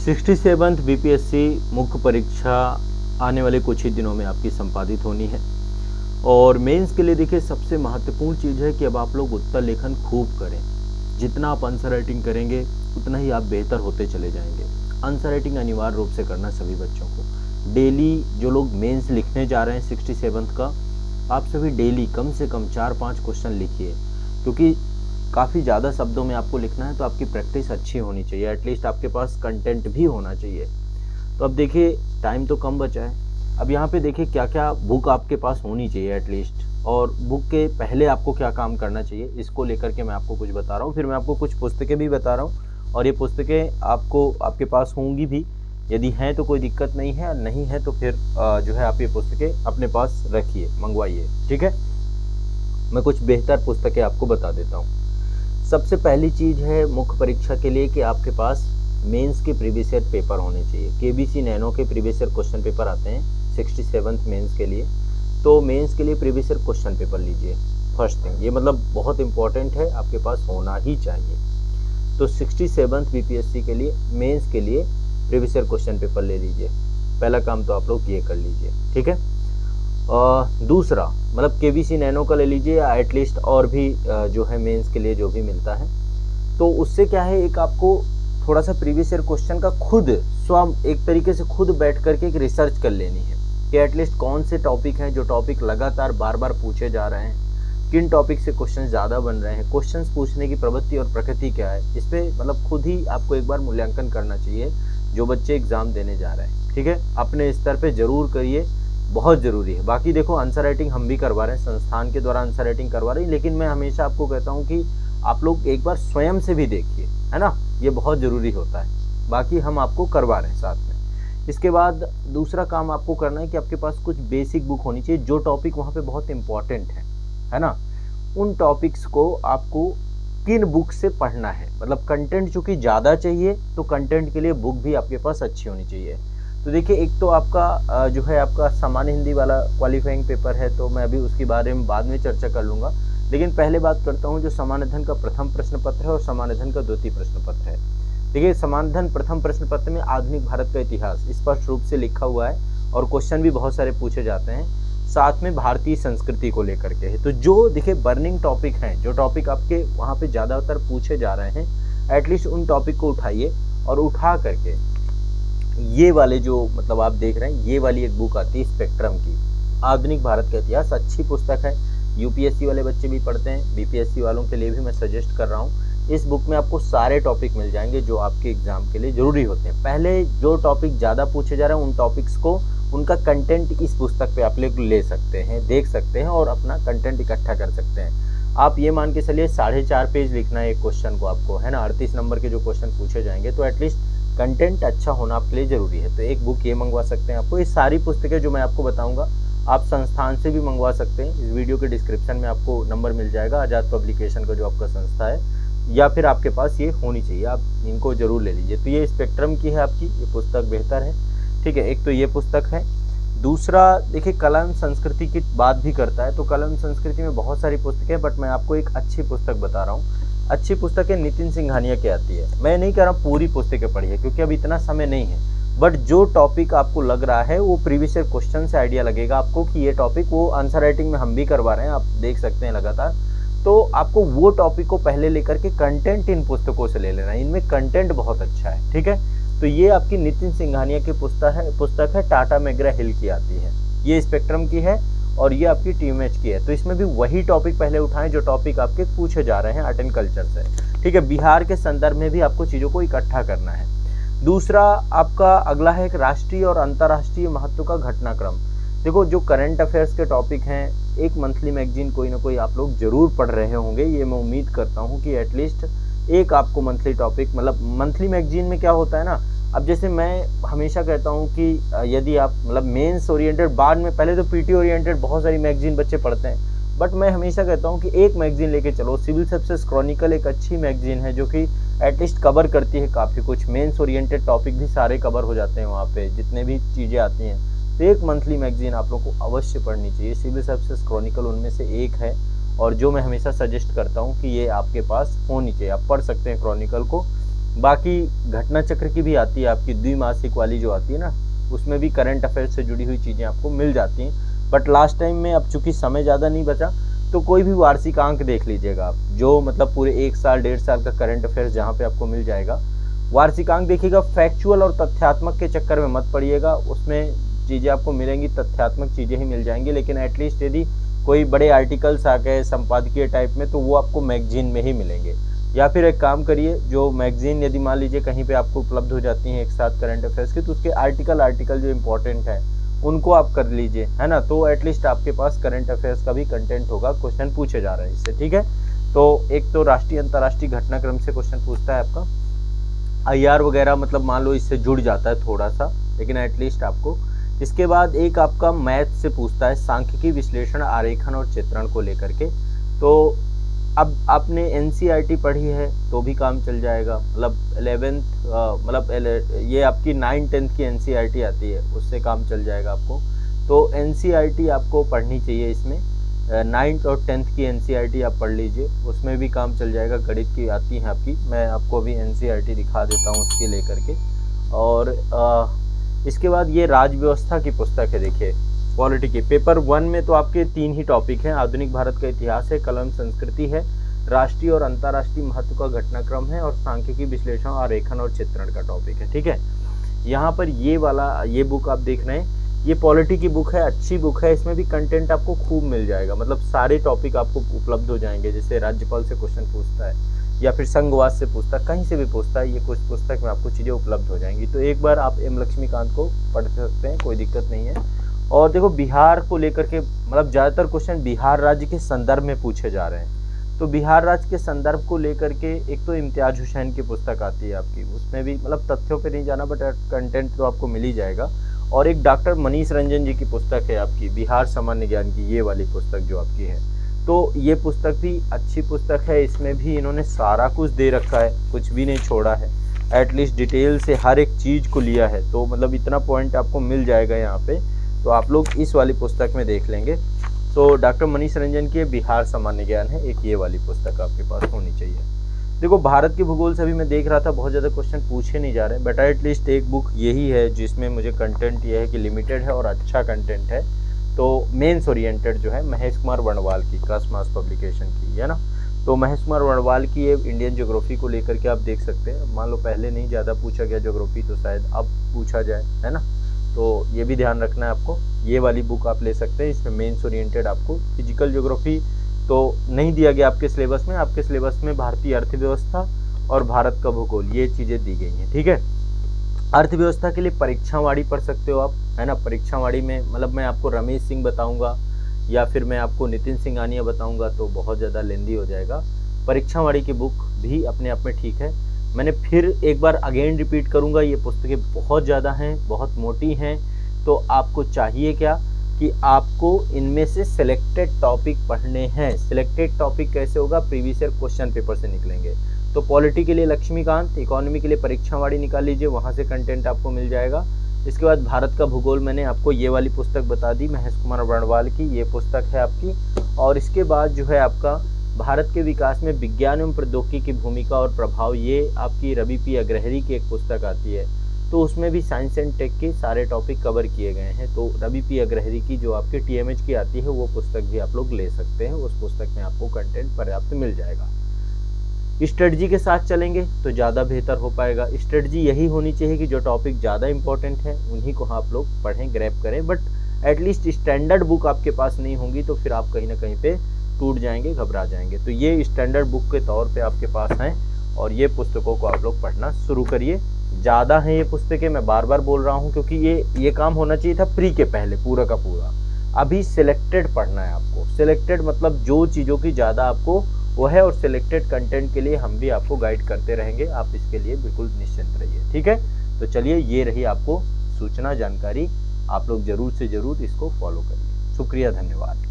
67th BPSC मुख्य परीक्षा आने वाले कुछ ही दिनों में आपकी संपादित होनी है। और मेंस के लिए देखिए सबसे महत्वपूर्ण चीज़ है कि अब आप लोग उत्तर लेखन खूब करें। जितना आप आंसर राइटिंग करेंगे उतना ही आप बेहतर होते चले जाएंगे। आंसर राइटिंग अनिवार्य रूप से करना सभी बच्चों को। डेली जो लोग मेंस लिखने जा रहे हैं 67th का, आप सभी डेली कम से कम 4-5 क्वेश्चन लिखिए, क्योंकि काफ़ी ज़्यादा शब्दों में आपको लिखना है तो आपकी प्रैक्टिस अच्छी होनी चाहिए। एटलीस्ट आपके पास कंटेंट भी होना चाहिए। तो अब देखिए टाइम तो कम बचा है। अब यहाँ पे देखिए क्या क्या बुक आपके पास होनी चाहिए एटलीस्ट, और बुक के पहले आपको क्या काम करना चाहिए इसको लेकर के मैं आपको कुछ बता रहा हूँ। फिर मैं आपको कुछ पुस्तकें भी बता रहा हूँ, और ये पुस्तकें आपको आपके पास होंगी भी। यदि हैं तो कोई दिक्कत नहीं है, और नहीं है तो फिर जो है आप ये पुस्तकें अपने पास रखिए, मंगवाइए। ठीक है, मैं कुछ बेहतर पुस्तकें आपको बता देता हूँ। सबसे पहली चीज़ है मुख्य परीक्षा के लिए कि आपके पास मेंस के प्रीवियस ईयर पेपर होने चाहिए। केबीसी नैनो के प्रीवियस ईयर क्वेश्चन पेपर आते हैं 67th मेंस के लिए। तो मेंस के लिए प्रीवियस ईयर क्वेश्चन पेपर लीजिए फर्स्ट थिंग। ये मतलब बहुत इंपॉर्टेंट है, आपके पास होना ही चाहिए। तो 67th बीपीएससी के लिए मेंस के लिए प्रीवियस ईयर क्वेश्चन पेपर ले लीजिए। पहला काम तो आप लोग ये कर लीजिए। ठीक है, दूसरा मतलब केबीसी नैनो का ले लीजिए, या एटलीस्ट और भी जो है मेंस के लिए जो भी मिलता है। तो उससे क्या है, एक आपको थोड़ा सा प्रीवियस ईयर क्वेश्चन का खुद एक तरीके से खुद बैठ करके एक रिसर्च कर लेनी है कि एटलीस्ट कौन से टॉपिक हैं जो टॉपिक लगातार बार बार पूछे जा रहे हैं, किन टॉपिक से क्वेश्चन ज़्यादा बन रहे हैं, क्वेश्चन पूछने की प्रवृत्ति और प्रकृति क्या है। इस पर मतलब खुद ही आपको एक बार मूल्यांकन करना चाहिए जो बच्चे एग्ज़ाम देने जा रहे हैं। ठीक है, अपने स्तर पर ज़रूर करिए, बहुत ज़रूरी है। बाकी देखो आंसर राइटिंग हम भी करवा रहे हैं, संस्थान के द्वारा आंसर राइटिंग करवा रहे हैं, लेकिन मैं हमेशा आपको कहता हूँ कि आप लोग एक बार स्वयं से भी देखिए, है ना, ये बहुत ज़रूरी होता है। बाकी हम आपको करवा रहे हैं साथ में। इसके बाद दूसरा काम आपको करना है कि आपके पास कुछ बेसिक बुक होनी चाहिए। जो टॉपिक वहाँ पे बहुत इंपॉर्टेंट है ना, उन टॉपिक्स को आपको किन बुक से पढ़ना है। मतलब कंटेंट चूँकि ज़्यादा चाहिए तो कंटेंट के लिए बुक भी आपके पास अच्छी होनी चाहिए। तो देखिए एक तो आपका जो है आपका सामान्य हिंदी वाला क्वालिफाइंग पेपर है, तो मैं अभी उसके बारे में बाद में चर्चा कर लूँगा। लेकिन पहले बात करता हूँ जो सामान्य अध्ययन का प्रथम प्रश्न पत्र है और सामान्य अध्ययन का द्वितीय प्रश्न पत्र है। देखिए सामान्य अध्ययन प्रथम प्रश्न पत्र में आधुनिक भारत का इतिहास स्पष्ट रूप से लिखा हुआ है, और क्वेश्चन भी बहुत सारे पूछे जाते हैं। साथ में भारतीय संस्कृति को लेकर के है। तो जो देखिए बर्निंग टॉपिक हैं, जो टॉपिक आपके वहाँ पे ज़्यादातर पूछे जा रहे हैं, एटलीस्ट उन टॉपिक को उठाइए, और उठा करके ये वाले जो मतलब आप देख रहे हैं, ये वाली एक बुक आती है स्पेक्ट्रम की, आधुनिक भारत का इतिहास। अच्छी पुस्तक है, यूपीएससी वाले बच्चे भी पढ़ते हैं, बीपीएससी वालों के लिए भी मैं सजेस्ट कर रहा हूँ। इस बुक में आपको सारे टॉपिक मिल जाएंगे जो आपके एग्जाम के लिए ज़रूरी होते हैं। पहले जो टॉपिक ज़्यादा पूछे जा रहे हैं उन टॉपिक्स को, उनका कंटेंट इस पुस्तक पे आप लोग ले सकते हैं, देख सकते हैं, और अपना कंटेंट इकट्ठा कर सकते हैं। आप ये मान के चलिए 4.5 पेज लिखना है एक क्वेश्चन को आपको, है ना। 38 नंबर के जो क्वेश्चन पूछे जाएंगे, तो एटलीस्ट कंटेंट अच्छा होना आपके लिए ज़रूरी है। तो एक बुक ये मंगवा सकते हैं आपको। ये सारी पुस्तकें जो मैं आपको बताऊंगा आप संस्थान से भी मंगवा सकते हैं। इस वीडियो के डिस्क्रिप्शन में आपको नंबर मिल जाएगा आज़ाद पब्लिकेशन का जो आपका संस्था है, या फिर आपके पास ये होनी चाहिए, आप इनको ज़रूर ले लीजिए। तो ये स्पेक्ट्रम की है आपकी, ये पुस्तक बेहतर है। ठीक है, एक तो ये पुस्तक है। दूसरा देखिए कला एवं संस्कृति की बात भी करता है, तो कला एवं संस्कृति में बहुत सारी पुस्तकें, बट मैं आपको एक अच्छी पुस्तक बता रहा हूँ। अच्छी पुस्तकें नितिन सिंघानिया की आती है। मैं नहीं कह रहा पूरी पुस्तकें पढ़िए क्योंकि अब इतना समय नहीं है, बट जो टॉपिक आपको लग रहा है वो प्रीवियस ईयर क्वेश्चन से आइडिया लगेगा आपको कि ये टॉपिक, वो आंसर राइटिंग में हम भी करवा रहे हैं, आप देख सकते हैं लगातार। तो आपको वो टॉपिक को पहले लेकर के कंटेंट इन पुस्तकों से ले लेना है, इनमें कंटेंट बहुत अच्छा है। ठीक है, तो ये आपकी नितिन सिंघानिया की पुस्तक है, टाटा मैग्रा हिल की आती है। ये स्पेक्ट्रम की है और ये आपकी टीएमएच की है। तो इसमें भी वही टॉपिक पहले उठाएं जो टॉपिक आपके पूछे जा रहे हैं आर्ट एंड कल्चर से। ठीक है, बिहार के संदर्भ में भी आपको चीज़ों को इकट्ठा करना है। दूसरा आपका अगला है एक राष्ट्रीय और अंतर्राष्ट्रीय महत्व का घटनाक्रम। देखो जो करंट अफेयर्स के टॉपिक हैं, एक मंथली मैगजीन कोई ना कोई आप लोग जरूर पढ़ रहे होंगे, ये मैं उम्मीद करता हूँ कि एटलीस्ट एक आपको मंथली टॉपिक, मतलब मंथली मैगजीन में क्या होता है ना, अब जैसे मैं हमेशा कहता हूँ कि यदि आप मतलब मेंस ओरिएंटेड, बाद में पहले तो पीटी ओरिएंटेड बहुत सारी मैगजीन बच्चे पढ़ते हैं, बट मैं हमेशा कहता हूँ कि एक मैगजीन लेके चलो। सिविल सर्विसेज क्रॉनिकल एक अच्छी मैगजीन है जो कि एटलीस्ट कवर करती है काफ़ी कुछ, मेंस ओरिएंटेड टॉपिक भी सारे कवर हो जाते हैं वहाँ पे जितने भी चीज़ें आती हैं। तो एक मंथली मैगजीन आप लोग को अवश्य पढ़नी चाहिए, सिविल सर्विसेज क्रॉनिकल उनमें से एक है, और जो मैं हमेशा सजेस्ट करता हूँ कि ये आपके पास होनी चाहिए। आप पढ़ सकते हैं क्रॉनिकल को, बाकी घटना चक्र की भी आती है आपकी, द्विमासिक वाली जो आती है ना, उसमें भी करंट अफेयर से जुड़ी हुई चीज़ें आपको मिल जाती हैं। बट लास्ट टाइम में अब चूंकि समय ज़्यादा नहीं बचा, तो कोई भी वार्षिकांक देख लीजिएगा आप, जो मतलब पूरे 1 साल 1.5 साल का करंट अफेयर्स जहाँ पे आपको मिल जाएगा। वार्षिकांक देखिएगा, फैक्चुअल और तथ्यात्मक के चक्कर में मत पड़िएगा, उसमें चीज़ें आपको मिलेंगी, तथ्यात्मक चीज़ें ही मिल जाएंगी। लेकिन एटलीस्ट यदि कोई बड़े आर्टिकल्स आ गए संपादकीय टाइप में, तो वो आपको मैगजीन में ही मिलेंगे। या फिर एक काम करिए, जो मैगजीन यदि मान लीजिए कहीं पे आपको उपलब्ध हो जाती हैं एक साथ करंट अफेयर्स की, तो उसके आर्टिकल जो इम्पोर्टेंट है उनको आप कर लीजिए, है ना। तो एटलीस्ट आपके पास करंट अफेयर्स का भी कंटेंट होगा, क्वेश्चन पूछे जा रहे हैं इससे, ठीक है। तो एक तो राष्ट्रीय अंतर्राष्ट्रीय घटनाक्रम से क्वेश्चन पूछता है आपका, IR वगैरह मतलब मान लो इससे जुड़ जाता है थोड़ा सा, लेकिन एटलीस्ट आपको। इसके बाद एक आपका मैथ से पूछता है, सांख्यिकी विश्लेषण, आरेखन और चित्रण को लेकर के। तो अब आपने NCERT पढ़ी है तो भी काम चल जाएगा, मतलब 11th मतलब ये आपकी 9th 10th की NCERT आती है, उससे काम चल जाएगा आपको। तो NCERT आपको पढ़नी चाहिए इसमें, 9th और 10th की NCERT आप पढ़ लीजिए, उसमें भी काम चल जाएगा। गणित की आती है आपकी, मैं आपको अभी NCERT दिखा देता हूँ उसके लेकर के। और इसके बाद ये राज व्यवस्था की पुस्तक है, देखिए पॉलिटी की। पेपर 1 में तो आपके 3 ही टॉपिक हैं, आधुनिक भारत का इतिहास है, कलम संस्कृति है, राष्ट्रीय और अंतर्राष्ट्रीय महत्व का घटनाक्रम है, और सांख्यिकी विश्लेषण, आरेखन और चित्रण का टॉपिक है, ठीक है। यहाँ पर ये बुक आप देख रहे हैं, ये पॉलिटी की बुक है, अच्छी बुक है, इसमें भी कंटेंट आपको खूब मिल जाएगा, मतलब सारे टॉपिक आपको उपलब्ध हो जाएंगे। जैसे राज्यपाल से क्वेश्चन पूछता है, या फिर संघवाद से पूछता है, कहीं से भी पूछता है, ये कुछ पुस्तक में आपको चीज़ें उपलब्ध हो जाएंगी। तो एक बार आप M लक्ष्मीकांत को पढ़ सकते हैं, कोई दिक्कत नहीं है। और देखो बिहार को लेकर के, मतलब ज़्यादातर क्वेश्चन बिहार राज्य के संदर्भ में पूछे जा रहे हैं। तो बिहार राज्य के संदर्भ को लेकर के एक तो इम्तियाज हुसैन की पुस्तक आती है आपकी, उसमें भी मतलब तथ्यों पे नहीं जाना, बट कंटेंट तो आपको मिल ही जाएगा। और एक डॉक्टर मनीष रंजन जी की पुस्तक है आपकी, बिहार सामान्य ज्ञान की, ये वाली पुस्तक जो आपकी है। तो ये पुस्तक भी अच्छी पुस्तक है, इसमें भी इन्होंने सारा कुछ दे रखा है, कुछ भी नहीं छोड़ा है, एटलीस्ट डिटेल से हर एक चीज़ को लिया है। तो मतलब इतना पॉइंट आपको मिल जाएगा यहाँ पे, तो आप लोग इस वाली पुस्तक में देख लेंगे। तो डॉक्टर मनीष रंजन की बिहार सामान्य ज्ञान है, एक ये वाली पुस्तक आपके पास होनी चाहिए। देखो भारत के भूगोल से भी मैं देख रहा था, बहुत ज़्यादा क्वेश्चन पूछे नहीं जा रहे, बट एटलीस्ट एक बुक यही है जिसमें मुझे कंटेंट ये है कि लिमिटेड है और अच्छा कंटेंट है। तो मेंस ओरिएंटेड जो है, महेश कुमार वर्णवाल की, कास्मास पब्लिकेशन की, है ना। तो महेश कुमार वर्णवाल की ये इंडियन ज्योग्राफी को लेकर के आप देख सकते हैं। मान लो पहले नहीं ज़्यादा पूछा गया ज्योग्राफी, तो शायद अब पूछा जाए, है ना। तो ये भी ध्यान रखना है आपको, ये वाली बुक आप ले सकते हैं, इसमें मेंस ओरिएंटेड आपको फिजिकल ज्योग्राफी तो नहीं दिया गया आपके सिलेबस में। आपके सिलेबस में भारतीय अर्थव्यवस्था और भारत का भूगोल, ये चीज़ें दी गई हैं, ठीक है। अर्थव्यवस्था के लिए परीक्षावाड़ी पढ़ सकते हो आप, है ना। परीक्षावाड़ी में मतलब मैं आपको रमेश सिंह बताऊंगा या फिर मैं आपको नितिन सिंघानिया बताऊंगा तो बहुत ज़्यादा लेंदी हो जाएगा। परीक्षावाड़ी की बुक भी अपने आप में ठीक है। मैंने फिर एक बार अगेन रिपीट करूंगा, ये पुस्तकें बहुत ज़्यादा हैं, बहुत मोटी हैं। तो आपको चाहिए क्या कि आपको इनमें से सिलेक्टेड टॉपिक पढ़ने हैं। सिलेक्टेड टॉपिक कैसे होगा, प्रीवियस ईयर क्वेश्चन पेपर से निकलेंगे। तो पॉलिटी के लिए लक्ष्मीकांत, इकोनॉमी के लिए परीक्षावाड़ी निकाल लीजिए, वहाँ से कंटेंट आपको मिल जाएगा। इसके बाद भारत का भूगोल मैंने आपको ये वाली पुस्तक बता दी, महेश कुमार वर्णवाल की, ये पुस्तक है आपकी। और इसके बाद जो है आपका भारत के विकास में विज्ञान एवं प्रौद्योगिकी की भूमिका और प्रभाव, ये आपकी रवि पी अग्रहरी की एक पुस्तक आती है। तो उसमें भी साइंस एंड टेक के सारे टॉपिक कवर किए गए हैं। तो रवि पी अग्रहरी की जो आपके TMH की आती है, वो पुस्तक भी आप लोग ले सकते हैं। उस पुस्तक में आपको कंटेंट पर्याप्त मिल जाएगा। स्ट्रेटजी के साथ चलेंगे तो ज़्यादा बेहतर हो पाएगा। स्ट्रेटजी यही होनी चाहिए कि जो टॉपिक ज़्यादा इंपॉर्टेंट है उन्हीं को आप लोग पढ़ें, ग्रैब करें। बट एटलीस्ट स्टैंडर्ड बुक आपके पास नहीं होंगी तो फिर आप कहीं ना कहीं पे टूट जाएंगे, घबरा जाएंगे। तो ये स्टैंडर्ड बुक के तौर पे आपके पास हैं और ये पुस्तकों को आप लोग पढ़ना शुरू करिए। ज़्यादा हैं ये पुस्तकें, मैं बार बार बोल रहा हूँ, क्योंकि ये काम होना चाहिए था प्री के पहले पूरा का पूरा। अभी सिलेक्टेड पढ़ना है आपको। सिलेक्टेड मतलब जो चीज़ों की ज़्यादा आपको वो है, और सिलेक्टेड कंटेंट के लिए हम भी आपको गाइड करते रहेंगे। आप इसके लिए बिल्कुल निश्चिंत रहिए, ठीक है। तो चलिए, ये रही आपको सूचना, जानकारी। आप लोग ज़रूर से ज़रूर इसको फॉलो करिए। शुक्रिया, धन्यवाद।